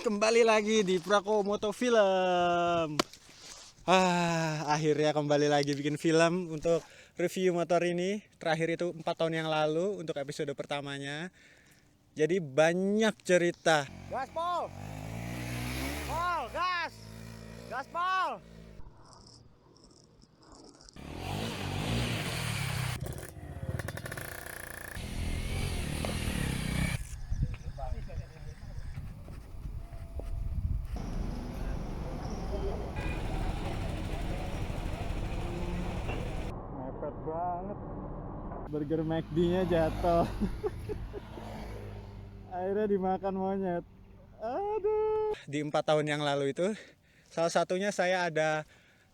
kembali lagi di Prako Moto Film. Akhirnya kembali lagi bikin film untuk review motor ini. Terakhir itu 4 tahun yang lalu untuk episode pertamanya. Jadi banyak cerita. Gas, Paul! Paul, gas! Gas, Paul! Mepet banget. Burger McD-nya jatuh. Akhirnya dimakan monyet. Aduh. Di 4 tahun yang lalu itu, salah satunya saya ada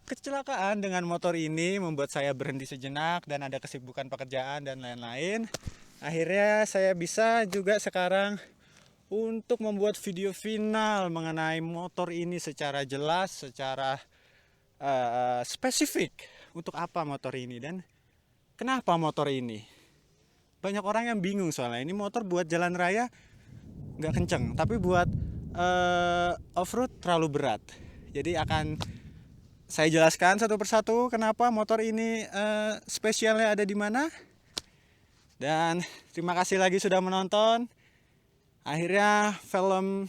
kecelakaan dengan motor ini, membuat saya berhenti sejenak dan ada kesibukan pekerjaan dan lain-lain. Akhirnya saya bisa juga sekarang untuk membuat video final mengenai motor ini secara jelas, secara spesifik. Untuk apa motor ini dan kenapa motor ini? Banyak orang yang bingung soalnya ini motor buat jalan raya nggak kenceng, tapi buat off-road terlalu berat. Jadi akan saya jelaskan satu persatu kenapa motor ini spesialnya ada di mana. Dan terima kasih lagi sudah menonton. Akhirnya film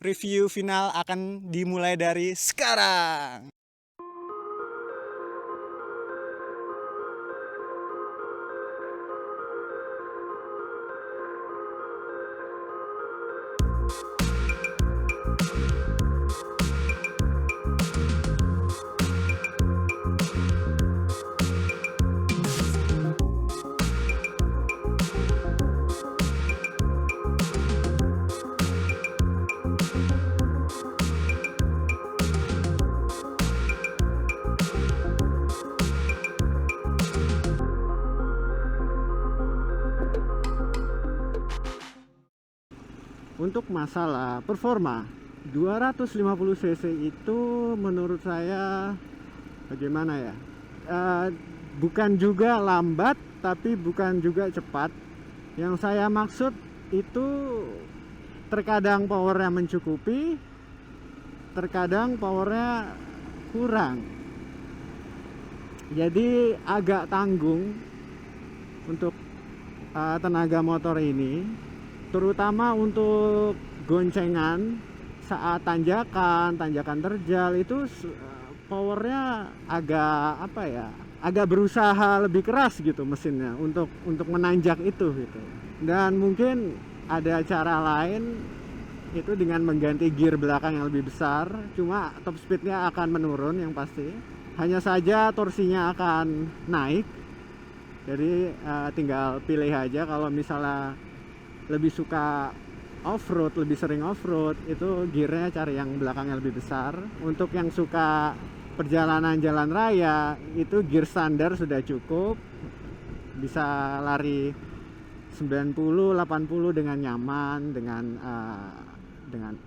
review final akan dimulai dari sekarang. Untuk masalah performa 250 cc itu menurut saya bagaimana ya, bukan juga lambat tapi bukan juga cepat. Yang saya maksud itu terkadang powernya mencukupi, terkadang powernya kurang, jadi agak tanggung untuk tenaga motor ini, terutama untuk goncengan saat tanjakan terjal itu powernya agak berusaha lebih keras gitu mesinnya untuk menanjak itu gitu. Dan mungkin ada cara lain itu dengan mengganti gear belakang yang lebih besar, cuma top speednya akan menurun yang pasti. Hanya saja torsinya akan naik. Jadi tinggal pilih aja, kalau misalnya lebih suka off-road, lebih sering off-road, itu gearnya cari yang belakangnya lebih besar. Untuk yang suka perjalanan jalan raya, itu gear standar sudah cukup, bisa lari 90-80 dengan nyaman, dengan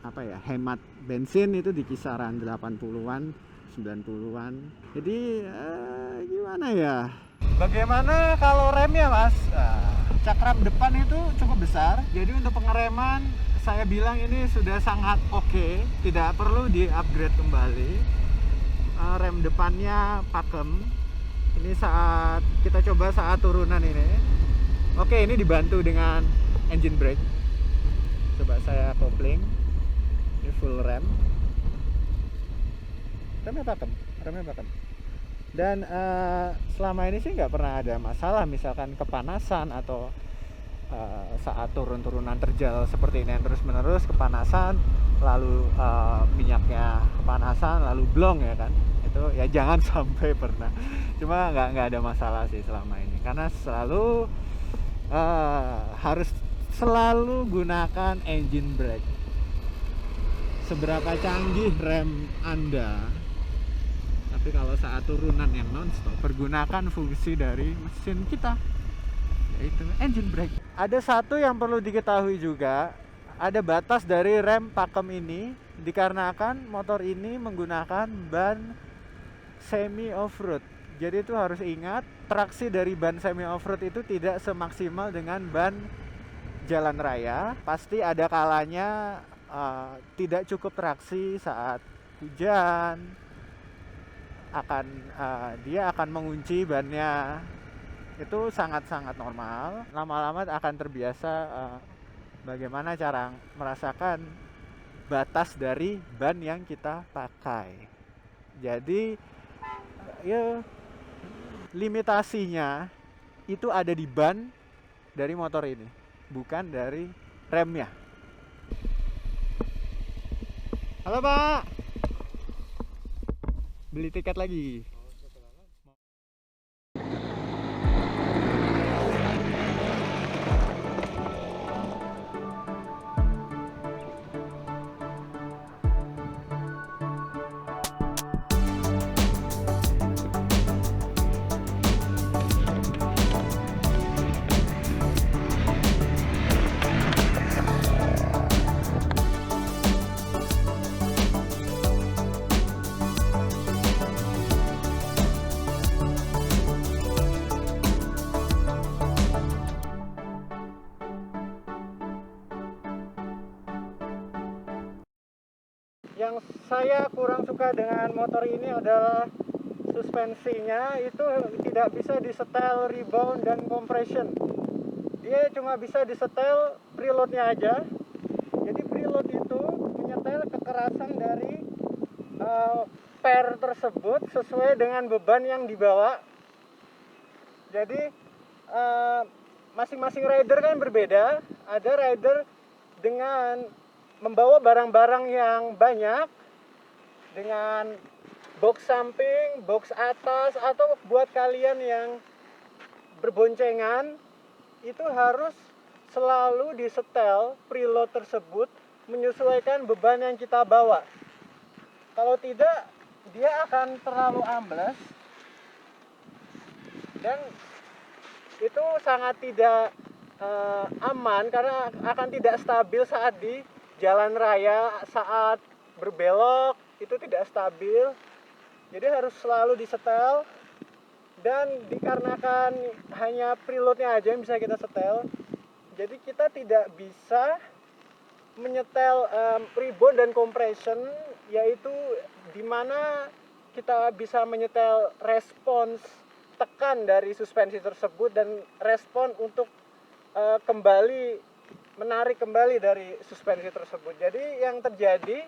hemat bensin itu di kisaran 80-an 90-an. Jadi gimana ya, bagaimana kalau remnya mas? Cakram depan itu cukup besar, jadi untuk pengereman saya bilang ini sudah sangat oke, tidak perlu di-upgrade kembali. Rem depannya pakem. Ini saat kita coba saat turunan ini. Oke, ini dibantu dengan engine brake. Coba saya kopling. Ini full rem. Remnya pakem. Dan selama ini sih nggak pernah ada masalah, misalkan kepanasan atau saat turunan terjal seperti ini yang terus menerus kepanasan, lalu minyaknya kepanasan, lalu blong ya kan, itu ya jangan sampai pernah. Cuma nggak ada masalah sih selama ini, karena selalu harus selalu gunakan engine brake. Seberapa canggih rem Anda, tapi kalau saat turunan yang non-stop, pergunakan fungsi dari mesin kita, yaitu engine brake. Ada satu yang perlu diketahui juga, ada batas dari rem pakem ini, dikarenakan motor ini menggunakan ban semi off-road. Jadi itu harus ingat, traksi dari ban semi off-road itu tidak semaksimal dengan ban jalan raya. Pasti ada kalanya tidak cukup traksi saat hujan, dia akan mengunci bannya. Itu sangat-sangat normal. Lama-lama akan terbiasa bagaimana cara merasakan batas dari ban yang kita pakai. Jadi ya limitasinya itu ada di ban dari motor ini, bukan dari remnya. Halo Pak, beli tiket lagi. Yang saya kurang suka dengan motor ini adalah suspensinya itu tidak bisa disetel rebound dan compression. Dia cuma bisa disetel preloadnya aja. Jadi preload itu menyetel kekerasan dari per tersebut sesuai dengan beban yang dibawa. Jadi masing-masing rider kan berbeda. Ada rider dengan membawa barang-barang yang banyak dengan box samping, box atas, atau buat kalian yang berboncengan itu harus selalu disetel preload tersebut menyesuaikan beban yang kita bawa. Kalau tidak, dia akan terlalu ambles dan itu sangat tidak aman karena akan tidak stabil saat di jalan raya, saat berbelok itu tidak stabil. Jadi harus selalu disetel, dan dikarenakan hanya preloadnya aja yang bisa kita setel, jadi kita tidak bisa menyetel rebound dan compression, yaitu dimana kita bisa menyetel respons tekan dari suspensi tersebut dan respon untuk menarik kembali dari suspensi tersebut. Jadi yang terjadi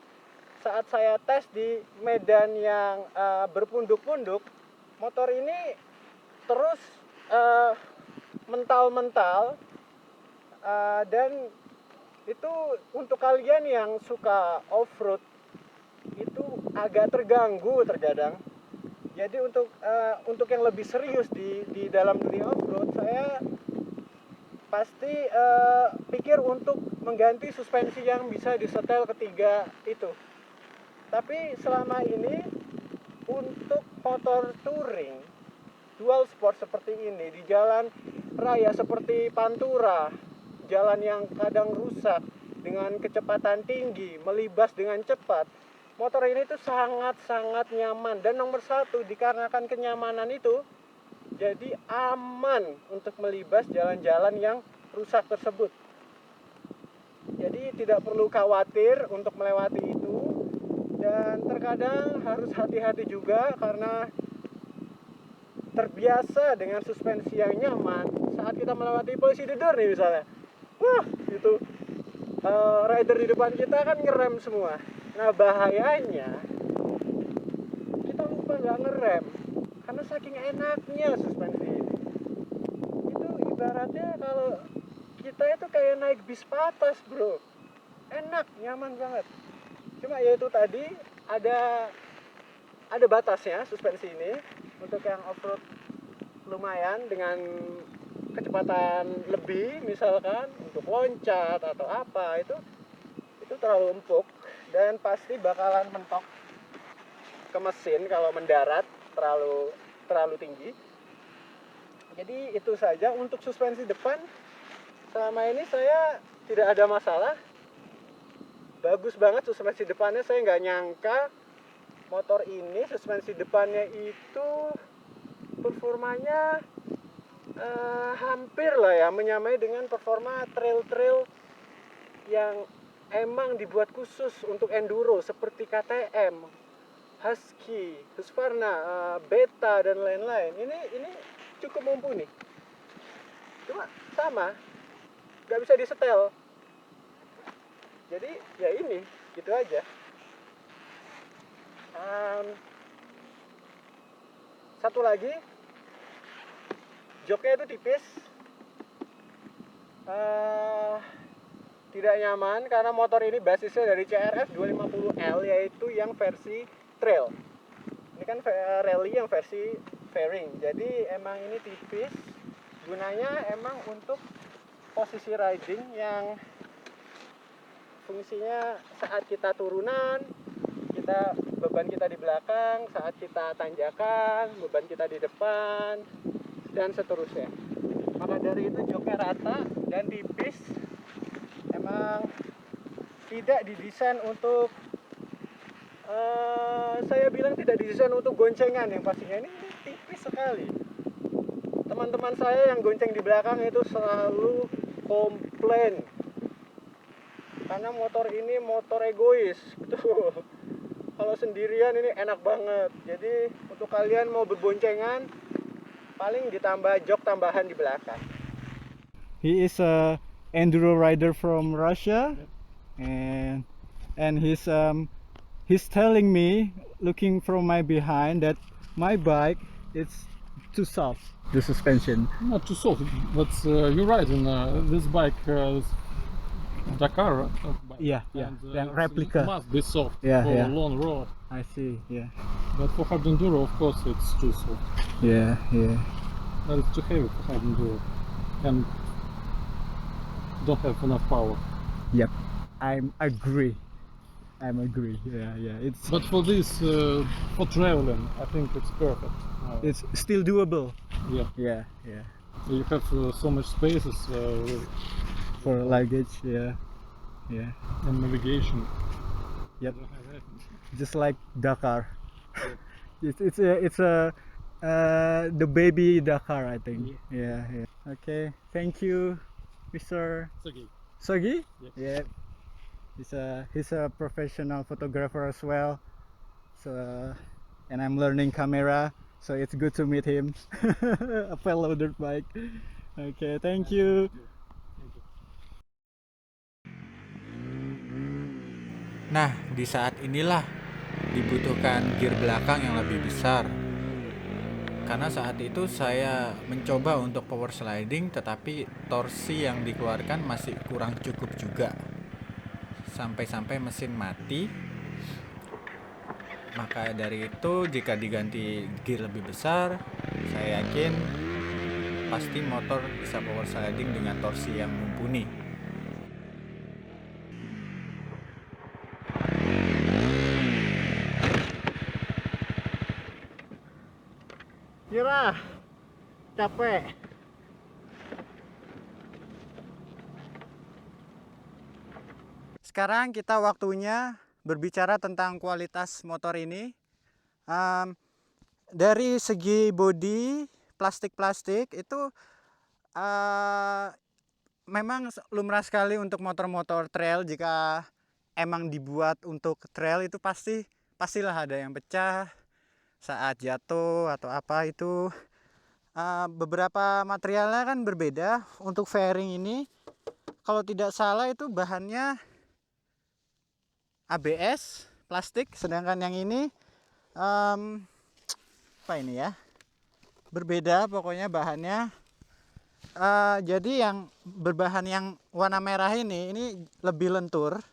saat saya tes di medan yang berpunduk-punduk, motor ini terus mental-mental, dan itu untuk kalian yang suka off-road itu agak terganggu terkadang. Jadi untuk yang lebih serius di dalam dunia off-road, saya pasti pikir untuk mengganti suspensi yang bisa disetel ketiga itu. Tapi selama ini untuk motor touring dual sport seperti ini di jalan raya seperti Pantura, jalan yang kadang rusak dengan kecepatan tinggi, melibas dengan cepat, motor ini tuh sangat-sangat nyaman. Dan nomor satu, dikarenakan kenyamanan itu, jadi aman untuk melibas jalan-jalan yang rusak tersebut. Jadi tidak perlu khawatir untuk melewati itu. Dan terkadang harus hati-hati juga karena terbiasa dengan suspensi yang nyaman. Saat kita melewati polisi dedur nih misalnya, wah itu rider di depan kita kan ngerem semua. Nah bahayanya kita lupa nggak ngerem karena saking enaknya suspensi ini. Itu ibaratnya kalau kita itu kayak naik bis patas bro, enak, nyaman banget. Cuma ya itu tadi ada batasnya suspensi ini. Untuk yang off-road lumayan dengan kecepatan lebih misalkan untuk loncat atau apa, itu terlalu empuk dan pasti bakalan mentok ke mesin kalau mendarat terlalu tinggi. Jadi itu saja untuk suspensi depan. Selama ini saya tidak ada masalah, bagus banget suspensi depannya. Saya nggak nyangka motor ini suspensi depannya itu performanya hampir lah ya menyamai dengan performa trail yang emang dibuat khusus untuk enduro seperti KTM, Husky, Husqvarna, Beta dan lain-lain. Ini cukup mumpuni. Cuma sama, nggak bisa disetel. Jadi ya ini, gitu aja. Satu lagi, joknya itu tipis, tidak nyaman karena motor ini basisnya dari CRF 250L, yaitu yang versi trail. Ini kan rally yang versi fairing, jadi emang ini tipis. Gunanya emang untuk posisi riding yang fungsinya saat kita turunan, beban kita di belakang, saat kita tanjakan, beban kita di depan, dan seterusnya. Maka dari itu joknya rata dan tipis. Emang tidak didesain untuk saya bilang tidak didesain untuk goncengan yang pastinya. Ini tipis sekali. Teman-teman saya yang gonceng di belakang itu selalu komplain karena motor ini motor egois. Betul. Kalau sendirian ini enak banget. Jadi untuk kalian mau berboncengan, paling ditambah jok tambahan di belakang. He is a enduro rider from Russia, and he's telling me, looking from my behind, that my bike is too soft. The suspension. Not too soft, but you're right. In this bike, Dakar bike. Yeah, and, replica. It must be soft Yeah, for yeah. long road. I see. Yeah, But for hard enduro, of course, it's too soft. yeah. But it's too heavy for hard enduro, and don't have enough power. Yep. I'm agree. Yeah. But for this, for traveling, I think it's perfect. It's still doable. Yeah, Yeah. you have so much spaces For luggage. Yeah. and navigation. Yep. You don't have anything. Just like Dakar. It's a the baby Dakar, I think. Yeah. Okay. Thank you, Mr. It's okay. Sogi. Yeah. Yeah. He's a professional photographer as well. So and I'm learning camera. So it's good to meet him. A fellow dirt bike. Okay. Thank you. Thank you. Nah, di saat inilah dibutuhkan gear belakang yang lebih besar. Karena saat itu saya mencoba untuk power sliding, tetapi torsi yang dikeluarkan masih kurang cukup juga. Sampai-sampai mesin mati. Maka dari itu jika diganti gear lebih besar, saya yakin pasti motor bisa power sliding dengan torsi yang mumpuni. Nyerah. Capek. Sekarang kita waktunya berbicara tentang kualitas motor ini. Dari segi bodi, plastik-plastik itu memang lumrah sekali untuk motor-motor trail. Jika emang dibuat untuk trail itu pastilah ada yang pecah saat jatuh atau apa itu. Beberapa materialnya kan berbeda. Untuk fairing ini kalau tidak salah itu bahannya ABS plastik, sedangkan yang ini apa ini ya, berbeda pokoknya bahannya. Jadi yang berbahan yang warna merah ini lebih lentur,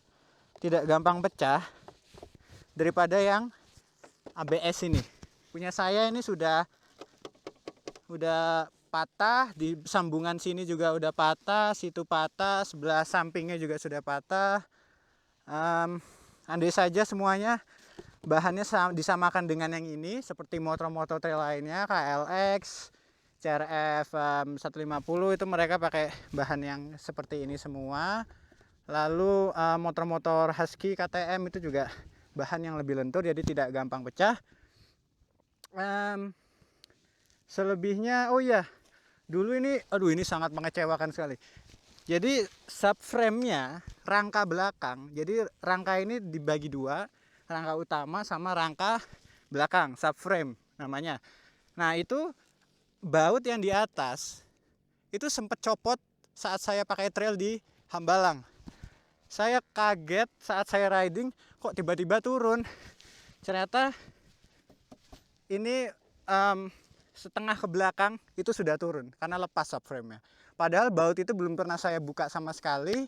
tidak gampang pecah daripada yang ABS ini. Punya saya ini sudah patah, di sambungan sini juga udah patah, situ patah, sebelah sampingnya juga sudah patah. Andai saja semuanya bahannya disamakan dengan yang ini, seperti motor-motor trail lainnya, KLX, CRF 150, itu mereka pakai bahan yang seperti ini semua. Lalu motor-motor Husky, KTM itu juga bahan yang lebih lentur, jadi tidak gampang pecah. Selebihnya, oh iya, dulu ini sangat mengecewakan sekali. Jadi subframe-nya rangka belakang. Jadi rangka ini dibagi dua, rangka utama sama rangka belakang, subframe namanya. Nah, itu baut yang di atas itu sempat copot saat saya pakai trail di Hambalang. Saya kaget saat saya riding, kok tiba-tiba turun. Ternyata ini setengah ke belakang itu sudah turun karena lepas subframe-nya. Padahal baut itu belum pernah saya buka sama sekali.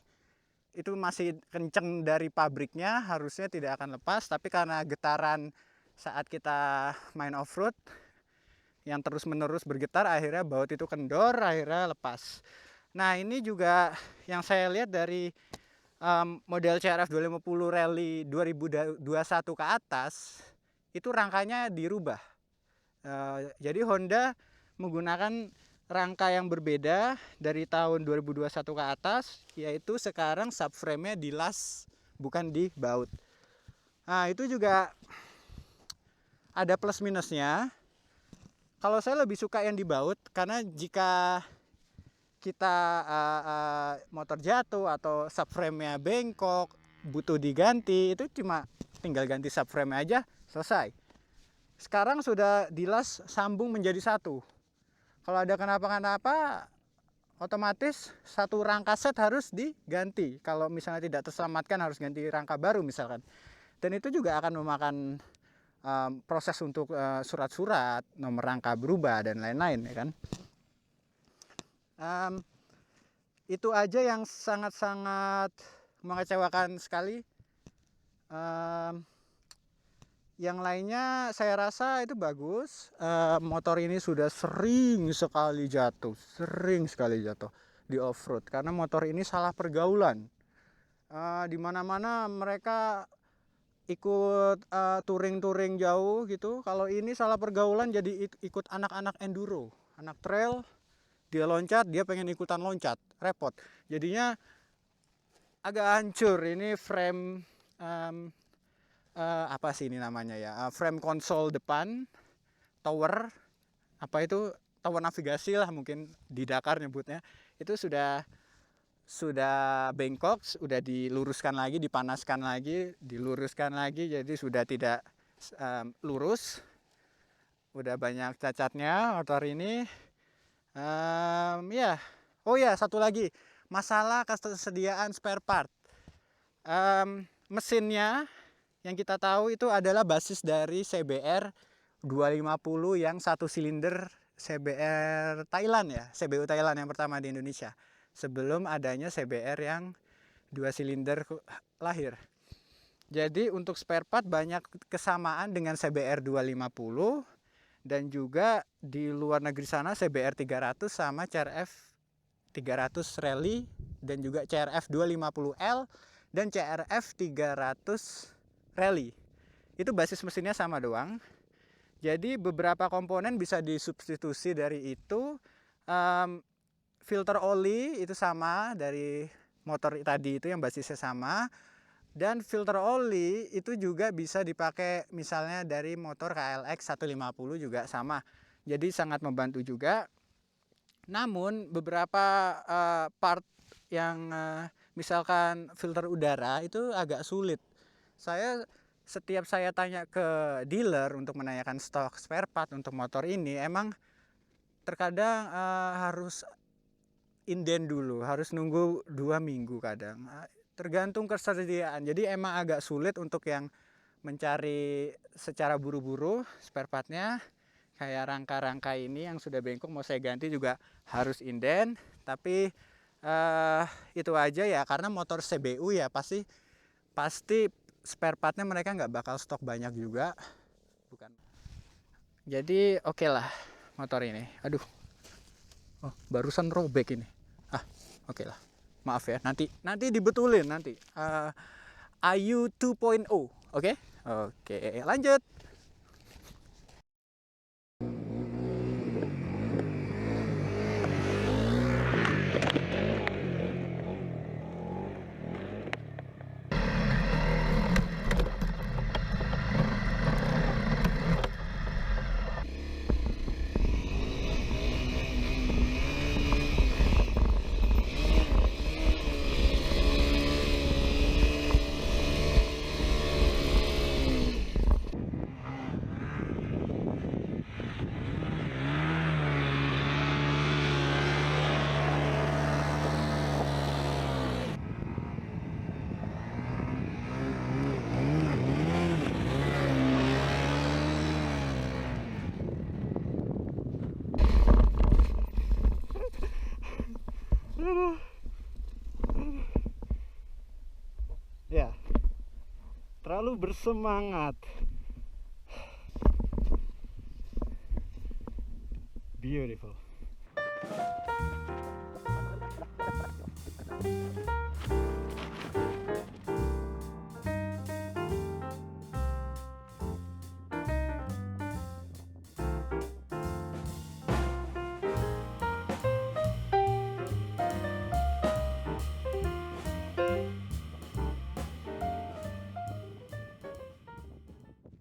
Itu masih kenceng dari pabriknya, harusnya tidak akan lepas. Tapi karena getaran saat kita main off-road yang terus-menerus bergetar, akhirnya baut itu kendor, akhirnya lepas. Nah, ini juga yang saya lihat dari model CRF 250 Rally 2021 ke atas, itu rangkanya dirubah. Jadi Honda menggunakan rangka yang berbeda dari tahun 2021 ke atas, yaitu sekarang subframe-nya dilas, bukan di baut. Nah, itu juga ada plus minusnya. Kalau saya lebih suka yang di baut, karena jika kita motor jatuh atau subframe-nya bengkok, butuh diganti, itu cuma tinggal ganti subframe aja, selesai. Sekarang sudah dilas sambung menjadi satu. Kalau ada kenapa-kenapa, otomatis satu rangka set harus diganti. Kalau misalnya tidak terselamatkan, harus ganti rangka baru misalkan. Dan itu juga akan memakan proses untuk surat-surat, nomor rangka berubah, dan lain-lain, ya kan. Itu aja yang sangat-sangat mengecewakan sekali. Yang lainnya saya rasa itu bagus. Motor ini sudah sering sekali jatuh di off-road karena motor ini salah pergaulan. Di mana-mana mereka ikut touring jauh gitu. Kalau ini salah pergaulan jadi ikut anak-anak enduro, anak trail. Dia loncat, dia pengen ikutan loncat, repot. Jadinya agak hancur. Ini frame apa sih ini namanya ya, frame konsol depan, tower, apa itu, tower navigasi lah mungkin di Dakar nyebutnya, itu sudah bengkok, sudah diluruskan lagi, dipanaskan lagi, diluruskan lagi, jadi sudah tidak lurus, udah banyak cacatnya motor ini. Ya, oh ya, satu lagi masalah ketersediaan spare part. Mesinnya yang kita tahu itu adalah basis dari CBR 250 yang satu silinder, CBR Thailand ya, CBU Thailand yang pertama di Indonesia. Sebelum adanya CBR yang 2 silinder lahir. Jadi untuk spare part banyak kesamaan dengan CBR 250 dan juga di luar negeri sana CBR 300 sama CRF 300 Rally dan juga CRF 250L dan CRF 300 Rally. Itu basis mesinnya sama doang. Jadi beberapa komponen bisa disubstitusi dari itu. Filter oli itu sama dari motor tadi itu yang basisnya sama. Dan filter oli itu juga bisa dipakai misalnya dari motor KLX 150 juga sama. Jadi sangat membantu juga. Namun beberapa part yang misalkan filter udara itu agak sulit. Setiap saya tanya ke dealer untuk menanyakan stok spare part untuk motor ini, emang terkadang harus inden dulu, harus nunggu 2 minggu kadang. Tergantung ketersediaan. Jadi emang agak sulit untuk yang mencari secara buru-buru spare partnya. Kayak rangka-rangka ini yang sudah bengkok mau saya ganti juga harus inden. Tapi itu aja ya, karena motor CBU ya pasti spare partnya mereka nggak bakal stok banyak juga, bukan. Jadi oke lah motor ini. Aduh, barusan robek ini. Oke lah, maaf ya. Nanti dibetulin nanti. Ayu 2.0, oke? Oke, lanjut. selalu bersemangat. Beautiful.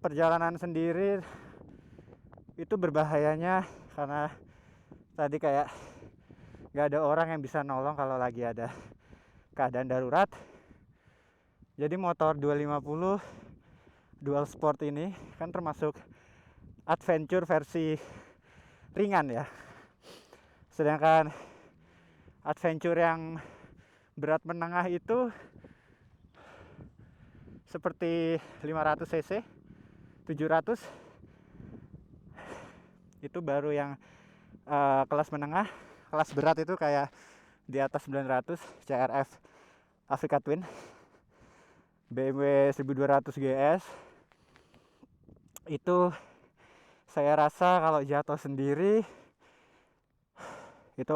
Perjalanan sendiri itu berbahayanya karena tadi kayak gak ada orang yang bisa nolong kalau lagi ada keadaan darurat. Jadi motor 250 dual sport ini kan termasuk adventure versi ringan ya, sedangkan adventure yang berat menengah itu seperti 500 cc 700 itu baru yang kelas menengah. Kelas berat itu kayak di atas 900 CRF Africa Twin, BMW 1200 GS. Itu saya rasa kalau jatuh sendiri itu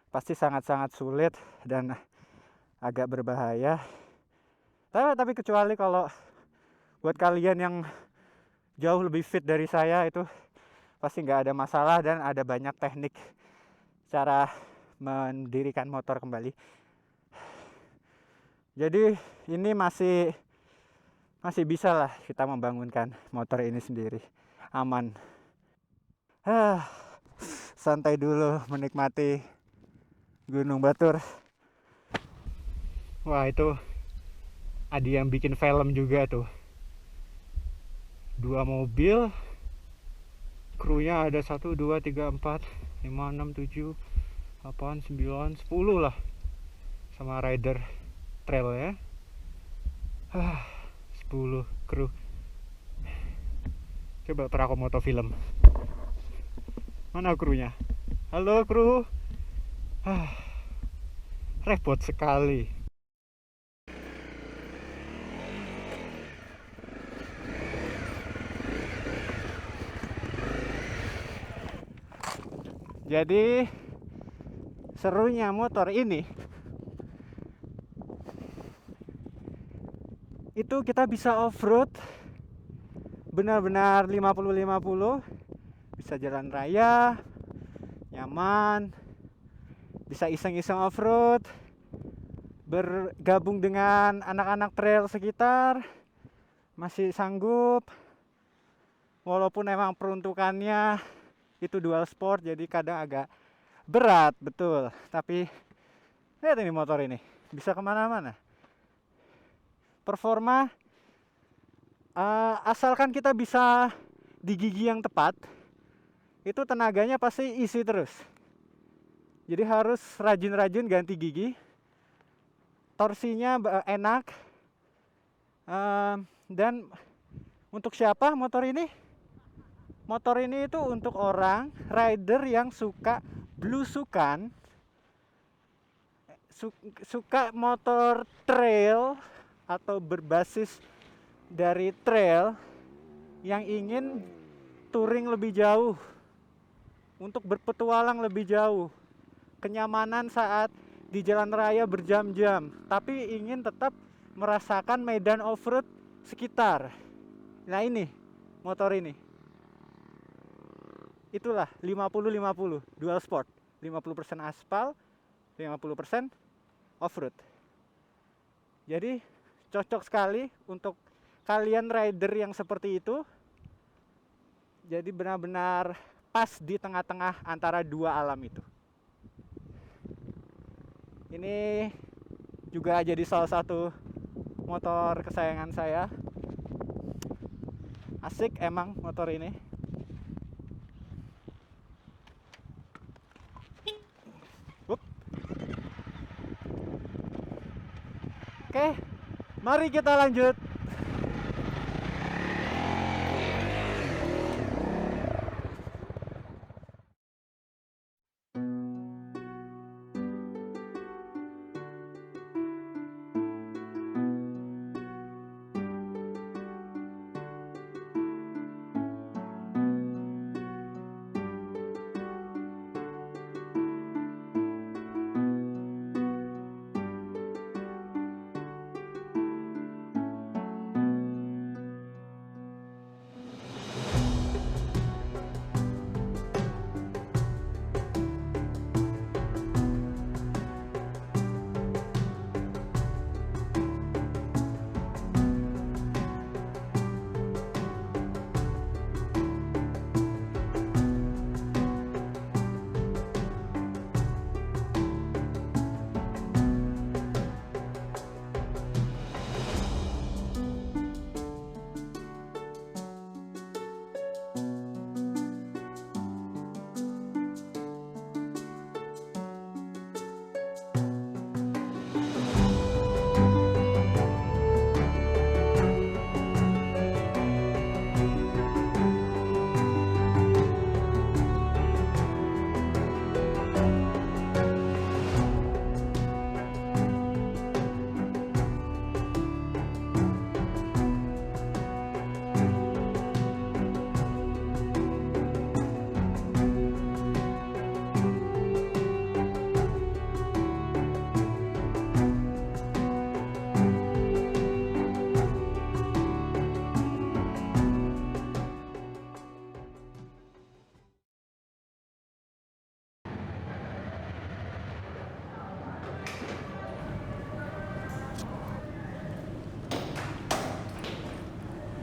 pasti sangat-sangat sulit dan agak berbahaya. Tapi kecuali kalau buat kalian yang jauh lebih fit dari saya, itu pasti nggak ada masalah dan ada banyak teknik cara mendirikan motor kembali. Jadi ini masih bisa lah kita membangunkan motor ini sendiri, aman. Santai dulu menikmati Gunung Batur. Wah, itu ada yang bikin film juga tuh. 2 mobil, krunya ada 1, 2, 3, 4, 5, 6, 7, 8, 9, 10 lah, sama rider trail ya. 10 kru. Coba prakomoto film. Mana krunya? Halo kru. Repot sekali. Jadi serunya motor ini itu kita bisa off-road benar-benar 50-50, bisa jalan raya nyaman, bisa iseng-iseng off-road, bergabung dengan anak-anak trail sekitar masih sanggup, walaupun emang peruntukannya itu dual sport jadi kadang agak berat, betul. Tapi lihat ini motor ini bisa kemana-mana. Performa asalkan kita bisa di gigi yang tepat, itu tenaganya pasti isi terus. Jadi harus rajin-rajin ganti gigi. Torsinya enak. Dan untuk siapa motor ini? Motor ini itu untuk orang rider yang suka blusukan, suka motor trail atau berbasis dari trail, yang ingin touring lebih jauh, untuk berpetualang lebih jauh, kenyamanan saat di jalan raya berjam-jam, tapi ingin tetap merasakan medan off-road sekitar. Nah ini motor ini. Itulah 50-50 dual sport, 50% aspal, 50% off-road. Jadi cocok sekali untuk kalian rider yang seperti itu. Jadi benar-benar pas di tengah-tengah antara dua alam itu. Ini juga jadi salah satu motor kesayangan saya. Asik emang motor ini. Oke, mari kita lanjut.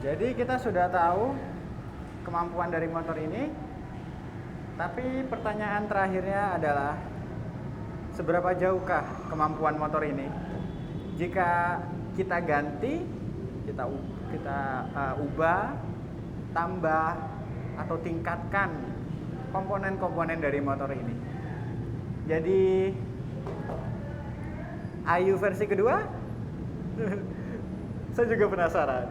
Jadi kita sudah tahu kemampuan dari motor ini, tapi pertanyaan terakhirnya adalah seberapa jauhkah kemampuan motor ini jika kita ganti, kita ubah, tambah atau tingkatkan komponen-komponen dari motor ini. Jadi Ayu versi kedua? Saya juga penasaran.